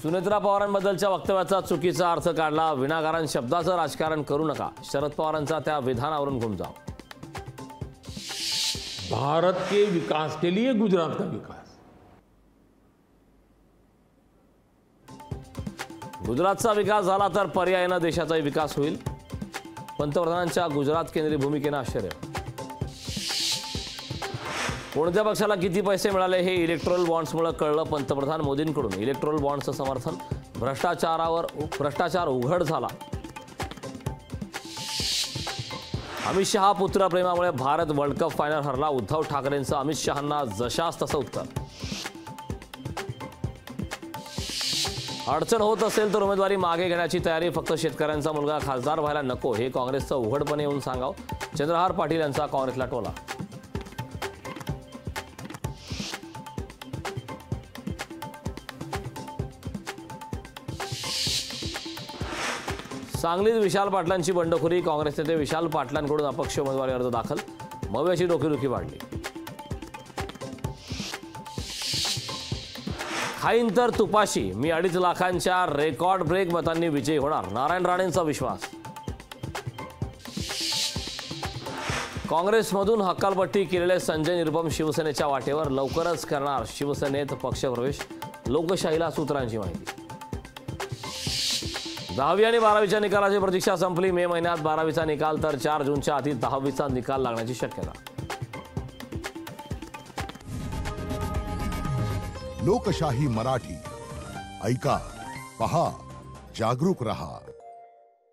सुनेत्रा पवारांबद्दलच्या वक्तव्याचा चुकीचा अर्थ काढला। विनाकारण शब्दाचं राजकारण करू नका। शरद पवारांचा त्या विधानावरून घुमजाव। भारत के विकास के लिए गुजरात का विकास। गुजरातचा विकास झाला तर पर्यायाने देशाचाही विकास होईल। पंतप्रधानांच्या गुजरात केंद्रीय भूमिकेने आश्चर्य। कोणत्या पक्षाला किती पैसे मिळाले हे इलेक्ट्रोल बॉन्ड्समुळे कळलं। पंतप्रधान मोदींकडून इलेक्ट्रोल बॉन्ड्सचं समर्थन। भ्रष्टाचार उघड झाला। अमित शहा पुत्र प्रेमामुळे भारत वर्ल्ड कप फायनल हरला। उद्धव ठाकरेंचं अमित शहांना जशास तसं उत्तर। अडचण होत असेल तर उमेदवारी मागे घेण्याची तयारी। फक्त शेतकऱ्यांचा मुलगा खासदार व्हायला नको हे काँग्रेसचं उघडपणे येऊन सांगावं। चंद्रहार पाटील यांचा काँग्रेसला टोला। सांगलीत विशाल पाटलांची बंडखोरी। काँग्रेस नेते विशाल पाटलांकडून अपक्ष उमेदवारी अर्ज दाखल। मव्याची डोकेदुखी वाढली। खाईन तर तुपाशी मी 2.5 लाखांच्या रेकॉर्ड ब्रेक मतांनी विजयी होणार। नारायण राणेंचा विश्वास। काँग्रेसमधून हकालपट्टी केलेले संजय निरुपम शिवसेनेच्या वाटेवर। लवकरच करणार शिवसेनेत पक्षप्रवेश। लोकशाहीला सूत्रांची माहिती। 10वी आणि 12वीच्या निकालाची प्रतीक्षा संपली। मे महिन्यात 12वीचा निकाल तर 4 जूनच्या आधी 10वीचा निकाल लागण्याची शक्यता। लोकशाही मराठी ऐका, पहा, जागरूक रहा।